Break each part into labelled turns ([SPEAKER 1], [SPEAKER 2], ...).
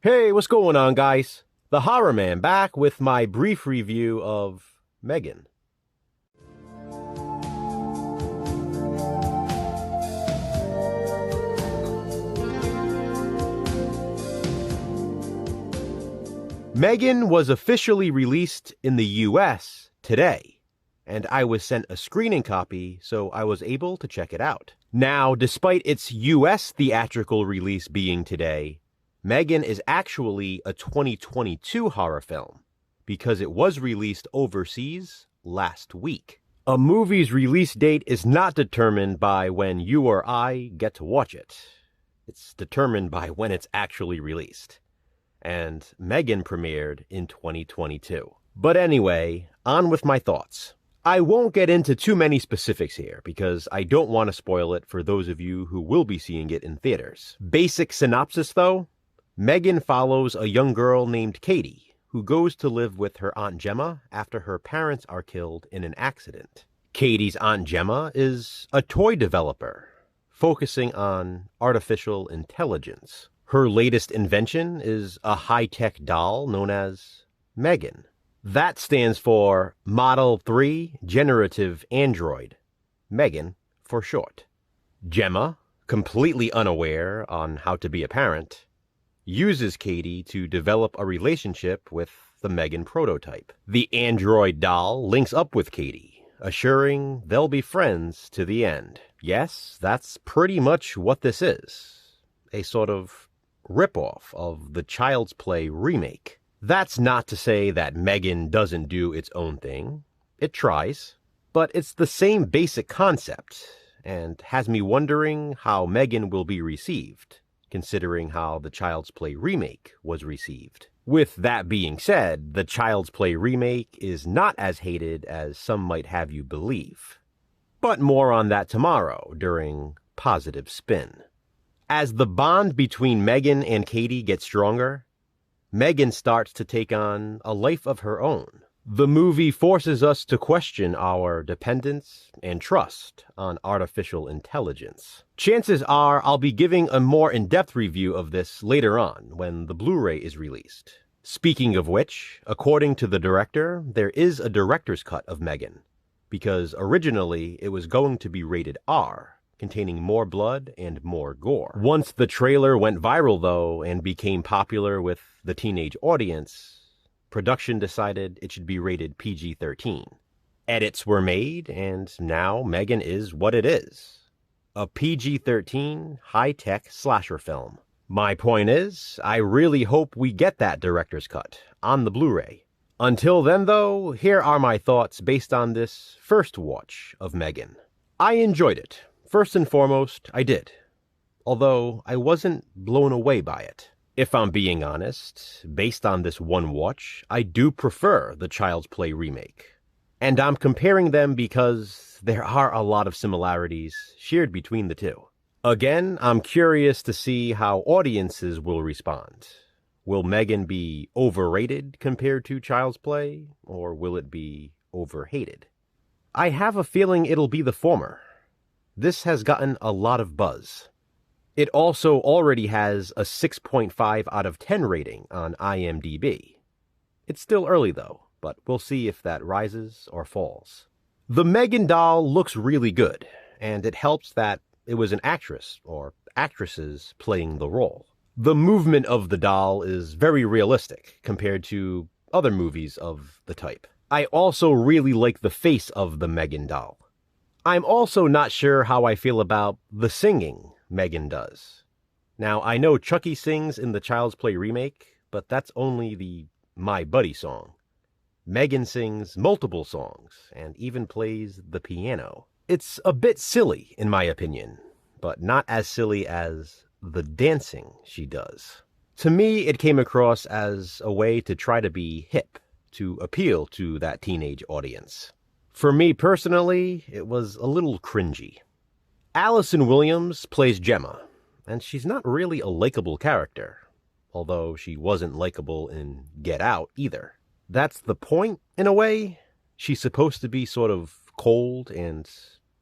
[SPEAKER 1] Hey, what's going on, guys? The Horror Man back with my brief review of M3GAN. M3GAN was officially released in the US today, and I was sent a screening copy, so I was able to check it out. Now, despite its US theatrical release being today, M3GAN is actually a 2022 horror film because it was released overseas last week. A movie's release date is not determined by when you or I get to watch it. It's determined by when it's actually released. And M3GAN premiered in 2022. But anyway, on with my thoughts. I won't get into too many specifics here because I don't want to spoil it for those of you who will be seeing it in theaters. Basic synopsis though, M3GAN follows a young girl named Katie who goes to live with her Aunt Gemma after her parents are killed in an accident. Katie's Aunt Gemma is a toy developer focusing on artificial intelligence. Her latest invention is a high-tech doll known as M3GAN. That stands for Model 3 Generative Android, M3GAN for short. Gemma, completely unaware on how to be a parent, uses Katie to develop a relationship with the M3GAN prototype. The android doll links up with Katie, assuring they'll be friends to the end. Yes, that's pretty much what this is. A sort of ripoff of the Child's Play remake. That's not to say that M3GAN doesn't do its own thing. It tries. But it's the same basic concept, and has me wondering how M3GAN will be received, considering how the Child's Play remake was received. With that being said, the Child's Play remake is not as hated as some might have you believe. But more on that tomorrow during Positive Spin. As the bond between M3GAN and Katie gets stronger, M3GAN starts to take on a life of her own. The movie forces us to question our dependence and trust on artificial intelligence. Chances are I'll be giving a more in-depth review of this later on when the Blu-ray is released. Speaking of which, according to the director, there is a director's cut of M3GAN, because originally it was going to be rated R, containing more blood and more gore. Once the trailer went viral, though, and became popular with the teenage audience, production decided it should be rated PG-13. Edits were made, and now M3GAN is what it is. A PG-13 high-tech slasher film. My point is, I really hope we get that director's cut on the Blu-ray. Until then, though, here are my thoughts based on this first watch of M3GAN. I enjoyed it. First and foremost, I did. Although I wasn't blown away by it. If I'm being honest, based on this one watch, I do prefer the Child's Play remake. And I'm comparing them because there are a lot of similarities shared between the two. Again, I'm curious to see how audiences will respond. Will M3GAN be overrated compared to Child's Play, or will it be overhated? I have a feeling it'll be the former. This has gotten a lot of buzz. It also already has a 6.5 out of 10 rating on IMDb. It's still early though, but we'll see if that rises or falls. The M3GAN doll looks really good, and it helps that it was an actress or actresses playing the role. The movement of the doll is very realistic compared to other movies of the type. I also really like the face of the M3GAN doll. I'm also not sure how I feel about the singing M3GAN does. Now, I know Chucky sings in the Child's Play remake, but that's only the My Buddy song. M3GAN sings multiple songs, and even plays the piano. It's a bit silly, in my opinion, but not as silly as the dancing she does. To me, it came across as a way to try to be hip, to appeal to that teenage audience. For me personally, it was a little cringy. Allison Williams plays Gemma, and she's not really a likable character, although she wasn't likable in Get Out either. That's the point, in a way. She's supposed to be sort of cold and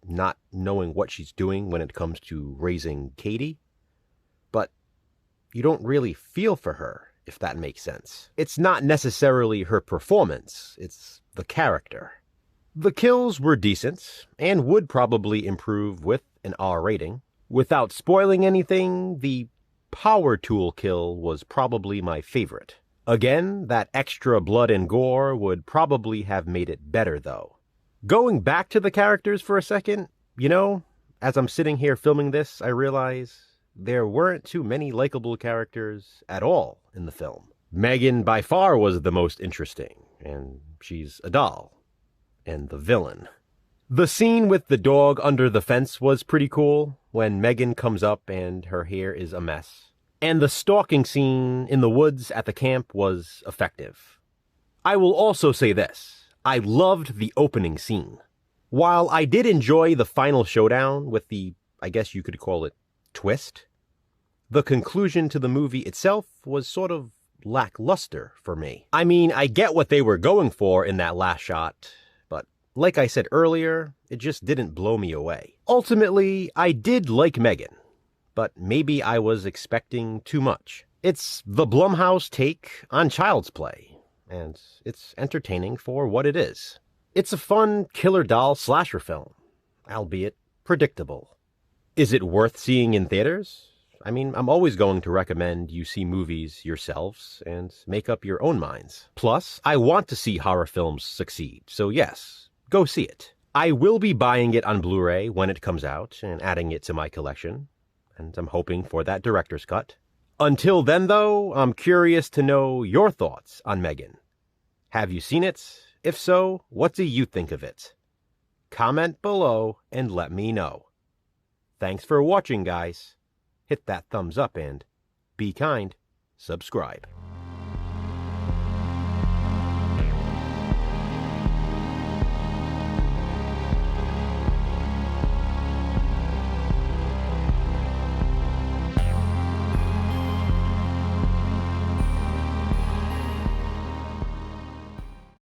[SPEAKER 1] not knowing what she's doing when it comes to raising Katie, but you don't really feel for her if that makes sense. It's not necessarily her performance, it's the character. The kills were decent, and would probably improve with an R rating. Without spoiling anything, the power tool kill was probably my favorite. Again, that extra blood and gore would probably have made it better though. Going back to the characters for a second, as I'm sitting here filming this, I realize there weren't too many likable characters at all in the film. M3GAN by far was the most interesting, and she's a doll. And the villain. The scene with the dog under the fence was pretty cool, when M3GAN comes up and her hair is a mess. And the stalking scene in the woods at the camp was effective. I will also say this, I loved the opening scene. While I did enjoy the final showdown with the, I guess you could call it, twist, the conclusion to the movie itself was sort of lackluster for me. I mean, I get what they were going for in that last shot, but like I said earlier, it just didn't blow me away. Ultimately, I did like M3GAN, but maybe I was expecting too much. It's the Blumhouse take on Child's Play, and it's entertaining for what it is. It's a fun killer doll slasher film, albeit predictable. Is it worth seeing in theaters? I mean, I'm always going to recommend you see movies yourselves and make up your own minds. Plus, I want to see horror films succeed, so yes, go see it. I will be buying it on Blu-ray when it comes out and adding it to my collection, and I'm hoping for that director's cut. Until then, though, I'm curious to know your thoughts on M3GAN. Have you seen it? If so, what do you think of it? Comment below and let me know. Thanks for watching, guys. Hit that thumbs up and, be kind, subscribe.